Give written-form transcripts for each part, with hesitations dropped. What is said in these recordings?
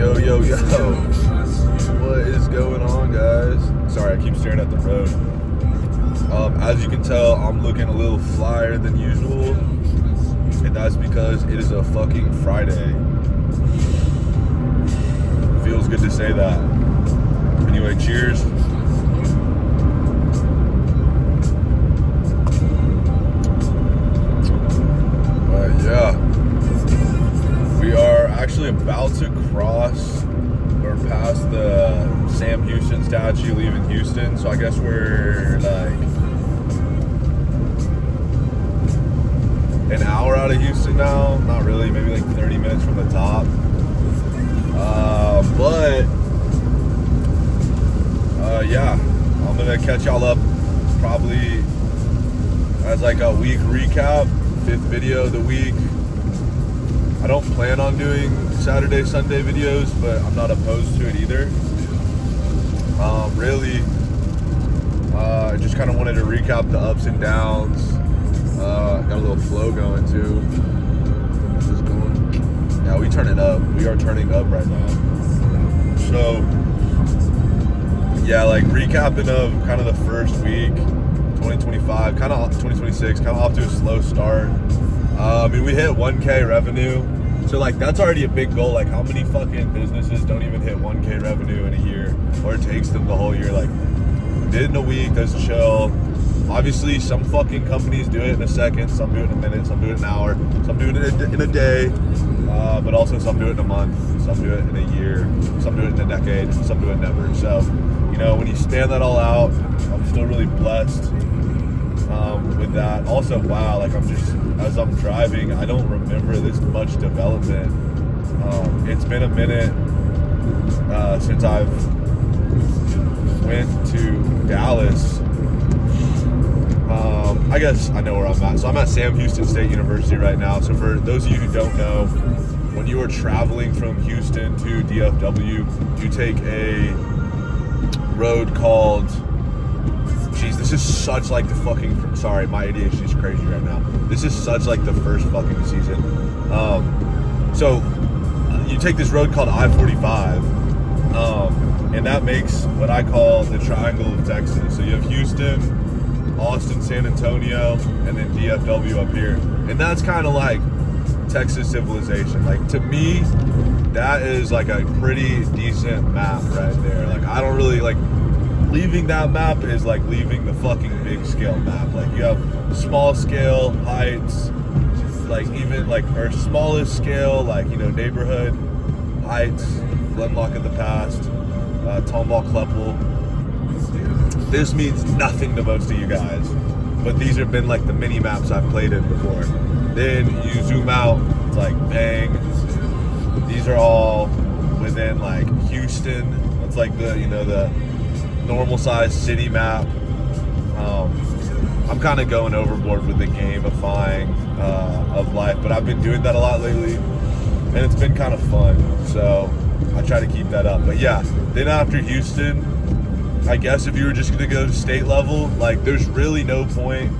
Yo, yo, yo. What is going on, guys? Sorry, I keep staring at the road. As you can tell, I'm looking a little flyer than usual. And that's because it is a fucking Friday. Feels good to say that. Anyway, cheers. Yeah. We are actually about to cross or past the Sam Houston statue leaving Houston. So I guess we're like an hour out of Houston now. Not really, maybe like 30 minutes from the top. Yeah, I'm gonna catch y'all up probably as like a week recap, 5th video of the week. I don't plan on doing Saturday, Sunday videos, but I'm not opposed to it either. I just kind of wanted to recap the ups and downs. Got a little flow going too. Just going. Yeah, we turn it up. We are turning up right now. So, yeah, like recapping of kind of the first week, 2025, kind of 2026, kind of off to a slow start. I mean, we hit 1K revenue. So, like, that's already a big goal. Like, how many fucking businesses don't even hit 1K revenue in a year? Or it takes them the whole year. Like, did it in a week, that's chill. Obviously, some fucking companies do it in a second. Some do it in a minute. Some do it in an hour. Some do it in a day. But also, some do it in a month. Some do it in a year. Some do it in a decade. Some do it never. So, you know, when you span that all out, I'm still really blessed with that. Also, wow, like as I'm driving, I don't remember this much development. It's been a minute since I've went to Dallas. I guess I know where I'm at. So I'm at Sam Houston State University right now. So for those of you who don't know, when you are traveling from Houston to DFW, you take a road called, geez, this is such like the fucking, sorry, my ADHD is crazy right now. This is such like the first fucking season. So you take this road called I-45, and that makes what I call the Triangle of Texas. So you have Houston, Austin, San Antonio, and then DFW up here. And that's kind of like Texas civilization. Like, to me, that is like a pretty decent map right there. Like, I don't really like, leaving that map is like leaving the fucking big scale map. Like, you have small scale heights, like even like our smallest scale, like, you know, neighborhood heights, Glenlock of the Past, Tomball Kleppel. This means nothing to most of you guys, but these have been like the mini maps I've played in before. Then you zoom out, it's like bang. These are all within like Houston. It's like the, you know, the normal size city map. I'm kind of going overboard with the gamifying of life, but I've been doing that a lot lately, and it's been kind of fun. So I try to keep that up. But yeah, then after Houston, I guess if you were just gonna go to state level, like there's really no point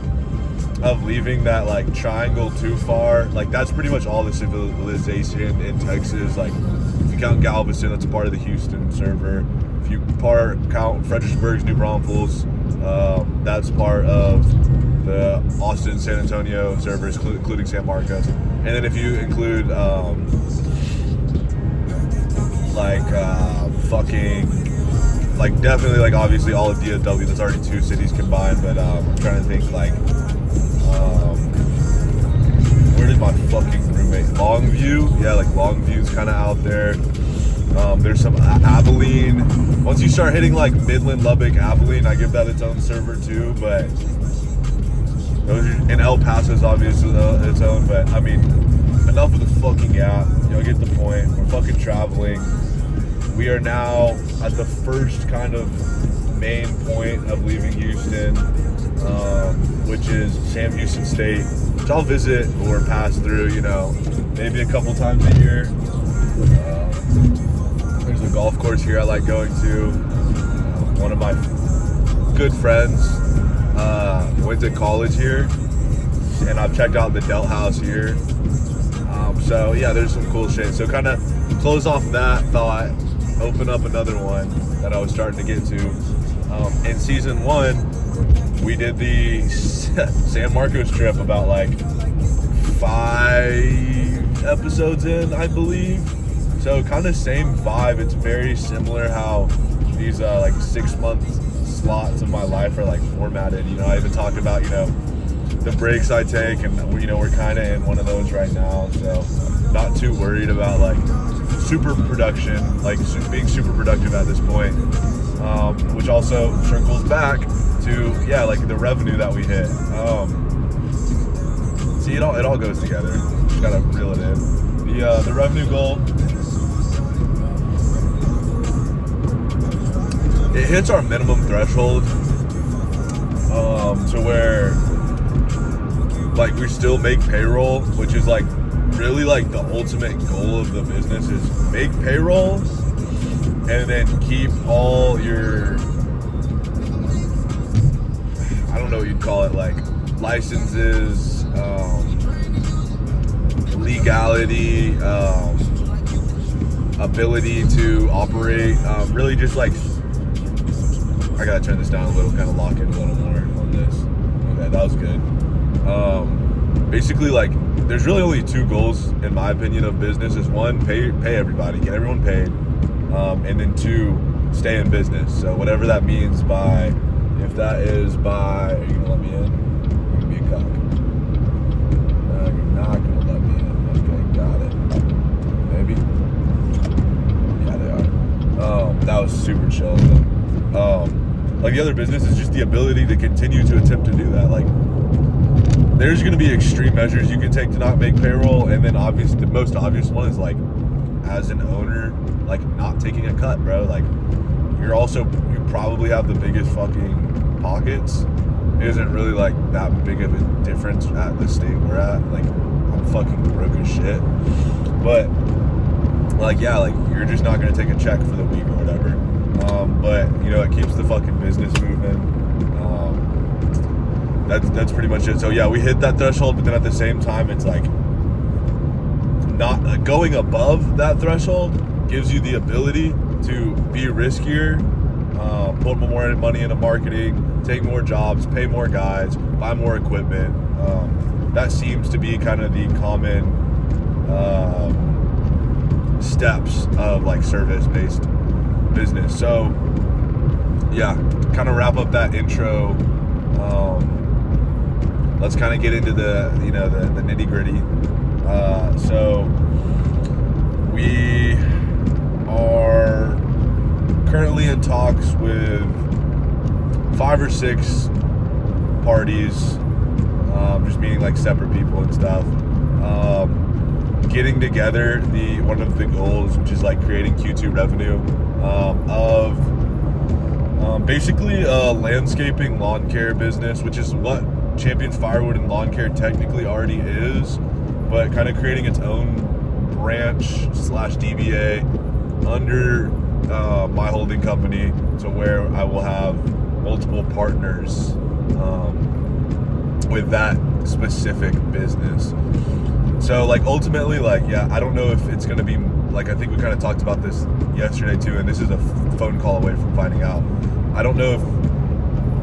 of leaving that like triangle too far. Like that's pretty much all the civilization in Texas. Like if you count Galveston, that's a part of the Houston server. If you count Fredericksburg's New Braunfels, that's part of the Austin, San Antonio servers, including San Marcos. And then if you include like definitely like obviously all of DFW, that's already 2 cities combined. But I'm trying to think like where did my fucking roommate, Longview? Yeah, like Longview's kind of out there. There's some Abilene. Once you start hitting like Midland, Lubbock, Abilene, I give that its own server too. But and El Paso's obviously its own. But I mean, enough of the fucking app. You'll get the point. We're fucking traveling. We are now at the first kind of main point of leaving Houston, which is Sam Houston State, which I'll visit or pass through, you know, maybe a couple times a year. There's a golf course here I like going to. One of my good friends went to college here, and I've checked out the Delt House here. So yeah, there's some cool shit. So kind of close off that thought, open up another one that I was starting to get to. In season 1, we did the San Marcos trip about like 5 episodes in, I believe. So kind of same vibe. It's very similar how these like 6-month slots of my life are like formatted. You know, I even talk about, you know, the breaks I take, and you know, we're kind of in one of those right now. So not too worried about like super production, like being super productive at this point, which also circles back to, yeah, like the revenue that we hit. See, it all goes together. Just gotta reel it in. The revenue goal, it hits our minimum threshold, to where like we still make payroll, which is like really like the ultimate goal of the business, is make payroll and then keep all your, I don't know what you'd call it, like licenses, legality, ability to operate, really just like, I gotta turn this down a little, kind of lock in a little more on this. Okay, that was good. Basically, like, there's really only 2 goals, in my opinion, of business. Is 1, pay everybody, get everyone paid, and then 2, stay in business. So whatever that means by, if that is by, are you gonna let me in? You're gonna be a cock. No, you're not gonna let me in. Okay, got it. Maybe. Yeah, they are. That was super chill. Like the other business is just the ability to continue to attempt to do that. Like, there's going to be extreme measures you can take to not make payroll, and then the most obvious one is like, as an owner, like not taking a cut, bro. Like, you probably have the biggest fucking pockets. It isn't really like that big of a difference at the state we're at. Like, I'm fucking broke as shit, but like, yeah, like you're just not going to take a check for the week or whatever. But you know, it keeps the fucking business moving. That's pretty much it. So yeah, we hit that threshold, but then at the same time, it's like not going above that threshold gives you the ability to be riskier, put more money into marketing, take more jobs, pay more guys, buy more equipment. That seems to be kind of the common steps of like service-based business. So yeah, kind of wrap up that intro. Let's kind of get into the, you know, the nitty gritty. So we are currently in talks with 5 or 6 parties, just meaning like separate people and stuff. Getting together, one of the goals, which is like creating Q2 revenue, of basically a landscaping lawn care business, which is what Champions Firewood and Lawn Care technically already is, but kind of creating its own branch / DBA under my holding company, to where I will have multiple partners with that specific business. So like ultimately, like, yeah, I don't know if it's going to be like, I think we kind of talked about this yesterday too, and this is a phone call away from finding out. I don't know if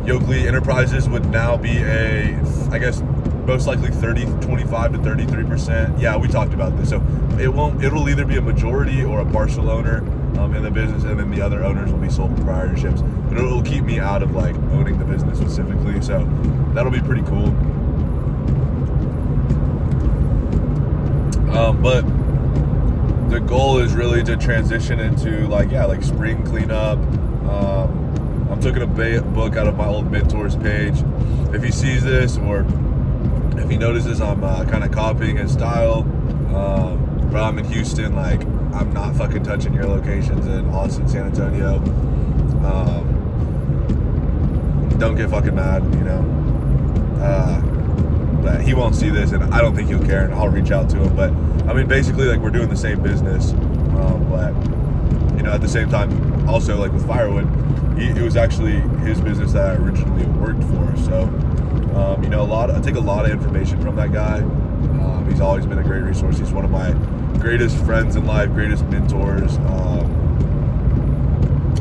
Yoakley Enterprises would now be I guess most likely 25 to 33%. Yeah, we talked about this. So it'll either be a majority or a partial owner in the business, and then the other owners will be sole proprietorships. But it'll keep me out of like owning the business specifically. So that'll be pretty cool. But the goal is really to transition into like, yeah, like spring cleanup. I'm taking a book out of my old mentors page. If he sees this, or if he notices I'm kind of copying his style, bro, I'm in Houston, like, I'm not fucking touching your locations in Austin, San Antonio. Don't get fucking mad, you know. But he won't see this, and I don't think he'll care, and I'll reach out to him. But I mean, basically, like, we're doing the same business, but you know, at the same time, also like with Firewood, it was actually his business that I originally worked for. So you know, I take a lot of information from that guy. He's always been a great resource. He's one of my greatest friends in life, greatest mentors.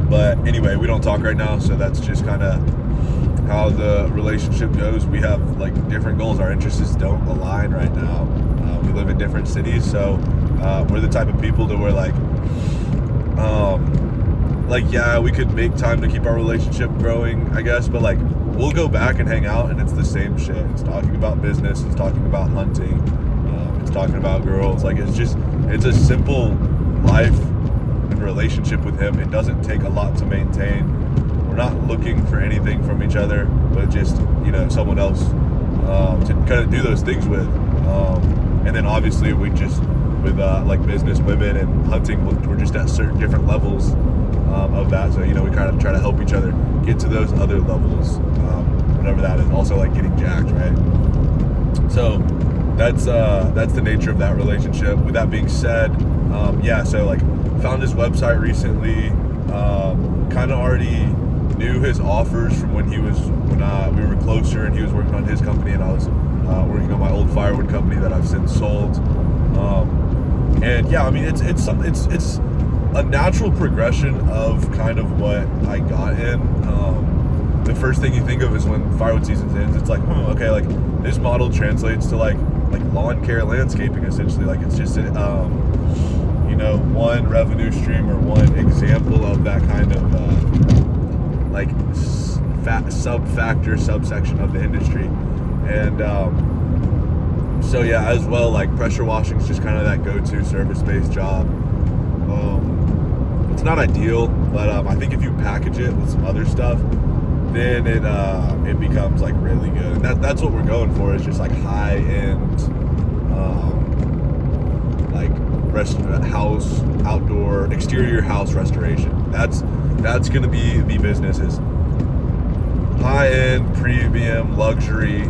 But anyway, we don't talk right now, so that's just kind of how the relationship goes. We have like different goals. Our interests don't align right now. We live in different cities, so we're the type of people that we're yeah, we could make time to keep our relationship growing, I guess, but like we'll go back and hang out and it's the same shit. It's talking about business, it's talking about hunting, it's talking about girls. Like it's a simple life and relationship with him. It doesn't take a lot to maintain. We're not looking for anything from each other, but just, someone else to kind of do those things with. And then obviously we just, with like business, women, and hunting, we're just at certain different levels of that. So, we kind of try to help each other get to those other levels, whatever that is. Also like getting jacked, right? So that's the nature of that relationship. With that being said, so like found his website recently, kind of already knew his offers from when we were closer and he was working on his company and I was working on my old firewood company that I've since sold. It's a natural progression of kind of what I got in. The first thing you think of is when firewood season ends, it's like, okay, like this model translates to like lawn care landscaping, essentially. Like it's just one revenue stream or one example of that kind of subsection of the industry. And as well, like pressure washing is just kind of that go-to service-based job. It's not ideal, but I think if you package it with some other stuff, then it becomes like really good. And that's what we're going for, is just like high-end house, outdoor, exterior house restoration. That's going to be the business, is high-end, premium, luxury,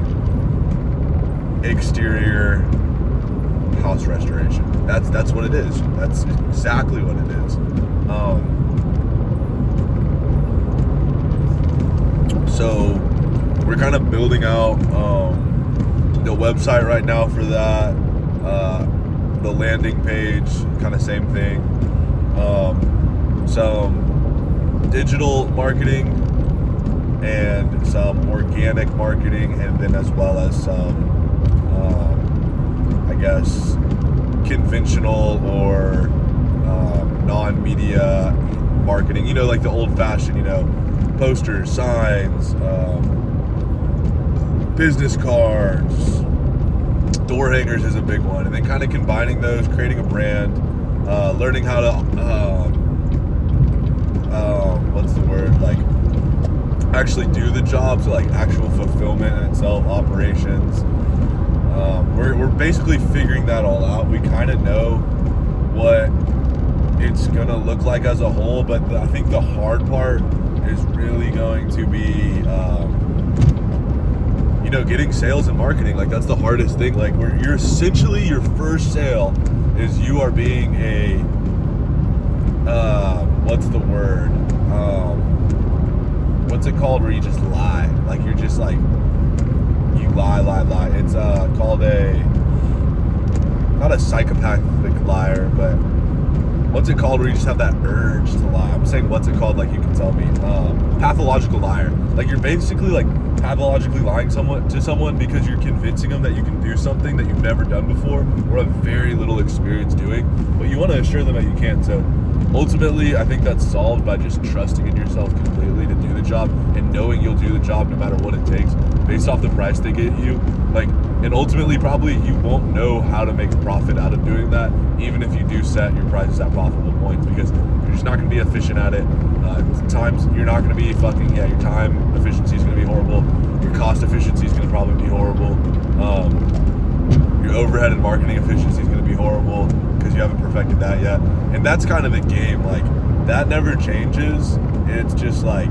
exterior house restoration. That's what it is. That's exactly what it is. So we're kind of building out the website right now for that. The landing page, kind of same thing. Some digital marketing and some organic marketing, and then as well as some conventional or non-media marketing, like the old-fashioned, posters, signs, business cards, door hangers is a big one, and then kind of combining those, creating a brand, learning how to actually do the job, so like actual fulfillment in itself, operations. We're basically figuring that all out. We kind of know what it's gonna look like as a whole, but I think the hard part is really going to be getting sales and marketing. Like that's the hardest thing. Like you're essentially, your first sale is you are being a what's it called, where you just lie? Like you're just like, you lie. It's called not a psychopathic liar, but what's it called where you just have that urge to lie? I'm saying what's it called, like you can tell me. Pathological liar. Like you're basically like pathologically lying to someone because you're convincing them that you can do something that you've never done before or have very little experience doing, but you want to assure them that you can. So ultimately, I think that's solved by just trusting in yourself completely to do the job and knowing you'll do the job no matter what it takes, based off the price they get you. And ultimately, probably you won't know how to make a profit out of doing that, even if you do set your prices at profitable points, because you're just not going to be efficient at it. Times you're not going to be your time efficiency is going to be horrible. Your cost efficiency is going to probably be horrible. Your overhead and marketing efficiency is going to be horrible because you haven't perfected that yet. And that's kind of the game. Like that never changes. It's just like,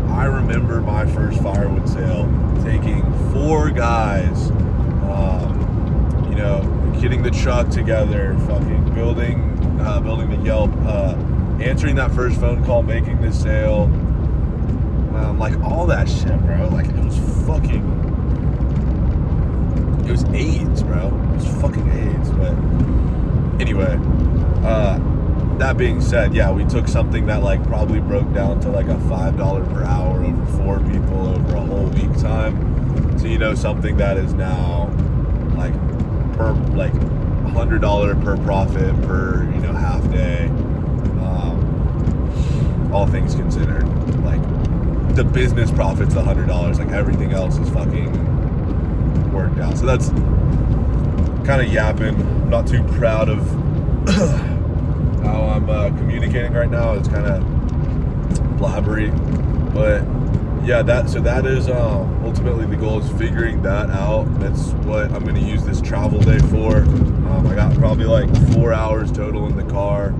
I remember my first firewood sale taking 4 guys, getting the truck together, fucking building the Yelp, answering that first phone call, making this sale, like all that shit, bro. Like it was fucking It was AIDS, bro. It was fucking AIDS. But anyway, that being said, yeah, we took something that like probably broke down to like a $5 per hour over 4 people over a whole week time. So, you know, something that is now like per like $100 per profit per, you know, half day. All things considered, like the business profit's $100, like everything else is fucking worked out. So that's kind of yapping. I'm not too proud of how I'm communicating right now. It's kind of blabbery, but yeah, that is ultimately the goal, is figuring that out. That's what I'm going to use this travel day for. I got probably like 4 hours total in the car,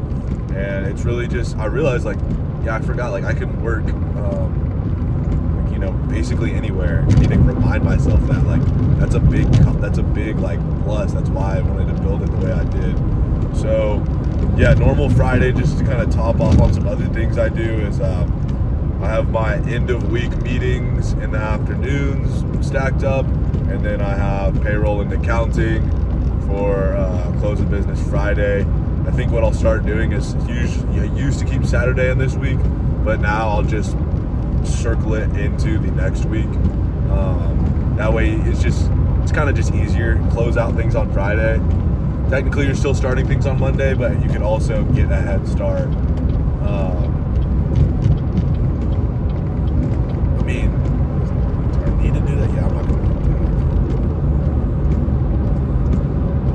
and it's really just, I realized like, yeah, I forgot, like I can work, like, you know, basically anywhere. I need to remind myself that, like, that's a big like plus. That's why I wanted to build it the way I did. So yeah, normal Friday, just to kind of top off on some other things I do, is I have my end of week meetings in the afternoons stacked up, and then I have payroll and accounting for close of business Friday. I think what I'll start doing is, I used to keep Saturday in this week, but now I'll just circle it into the next week. That way it's kind of just easier. Close out things on Friday. Technically you're still starting things on Monday, but you can also get a head start. I mean, do I need to do that? Yeah, I'm not going to do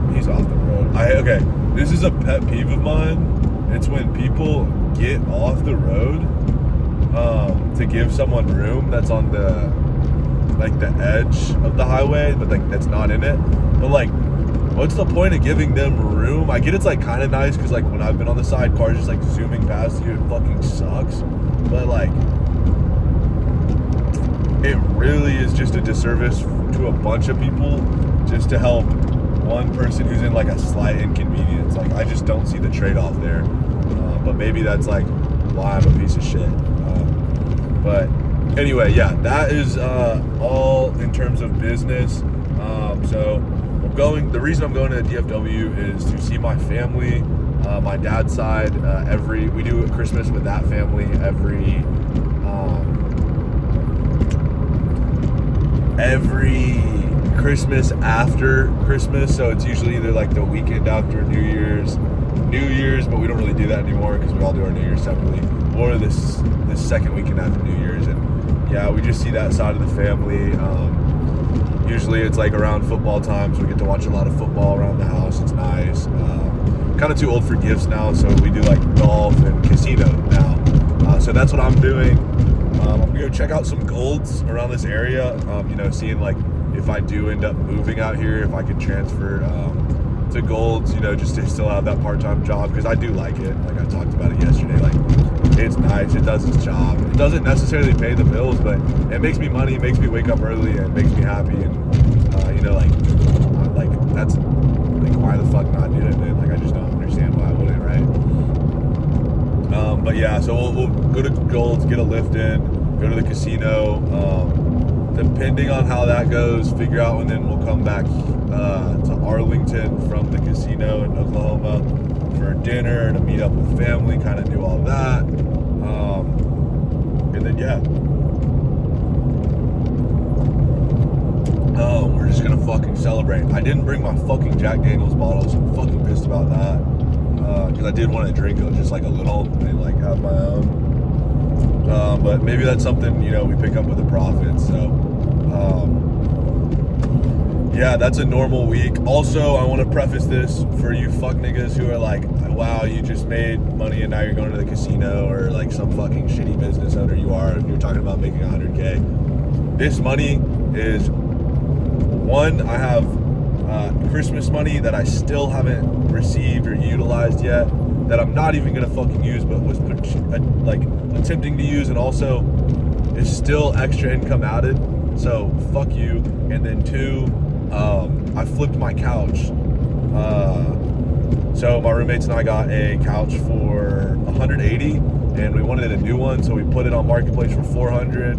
that. He's off the road. Okay. This is a pet peeve of mine. It's when people get off the road to give someone room that's on the edge of the highway, but like that's not in it. But like, what's the point of giving them room? I get it's like kind of nice because like when I've been on the side, cars just like zooming past you, it fucking sucks. But like, it really is just a disservice to a bunch of people just to help one person who's in like a slight inconvenience. Like, I just don't see the trade-off there. But maybe that's like why I'm a piece of shit. But anyway, yeah, that is all in terms of business. So the reason I'm going to DFW is to see my family, my dad's side. We do a Christmas with that family every Christmas after Christmas, so it's usually either like the weekend after New Year's, but we don't really do that anymore because we all do our New Year's separately, or this second weekend after New Year's. And yeah, we just see that side of the family. Usually it's like around football time, so we get to watch a lot of football around the house. It's nice. Kind of too old for gifts now, so we do like golf and casino now. So that's what I'm doing. I'm gonna go check out some golds around this area. You know, seeing like if I do end up moving out here, if I can transfer to golds, you know, just to still have that part-time job, because I do like it. Like I talked about it yesterday. Like, it's nice. It does its job. It doesn't necessarily pay the bills, but it makes me money. It makes me wake up early, and it makes me happy. And you know, like that's like, why the fuck not do it, man? Like, I just don't understand why I wouldn't, right? But yeah, so we'll go to golds, get a lift in, go to the casino. Depending on how that goes, figure out when then we'll come back to Arlington from the casino in Oklahoma for dinner, to meet up with family, kind of do all that. And then, yeah. We're just gonna fucking celebrate. I didn't bring my fucking Jack Daniels bottle, so I'm fucking pissed about that. Because I did want to drink it, just like a little, and like have my own. But maybe that's something, you know, we pick up with a profit. So yeah, that's a normal week. Also, I want to preface this for you fuck niggas who are like, wow, you just made money and now you're going to the casino, or like some fucking shitty business owner you are, and you're talking about making 100K. This money is, one, I have Christmas money that I still haven't received or utilized yet, that I'm not even gonna fucking use, but was like attempting to use, and also is still extra income added. So fuck you. And then two, I flipped my couch. So my roommates and I got a couch for $180, and we wanted a new one, so we put it on Marketplace for $400.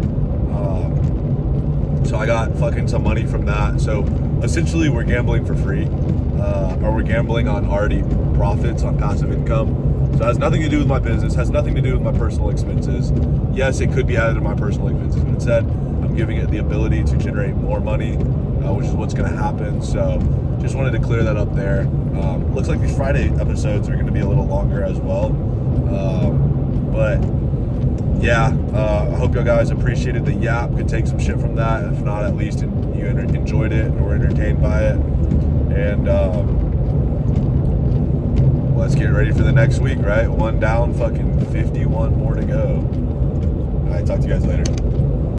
So I got fucking some money from that. So essentially we're gambling for free, or we're gambling on already profits on passive income. So it has nothing to do with my business, has nothing to do with my personal expenses. Yes, it could be added to my personal expenses, but instead I'm giving it the ability to generate more money, which is what's going to happen. So just wanted to clear that up there. Looks like these Friday episodes are going to be a little longer as well. But yeah, I hope y'all guys appreciated the yap, could take some shit from that. If not, at least you enjoyed it or were entertained by it. And let's get ready for the next week, right? 1 down, fucking 51 more to go. All right, talk to you guys later.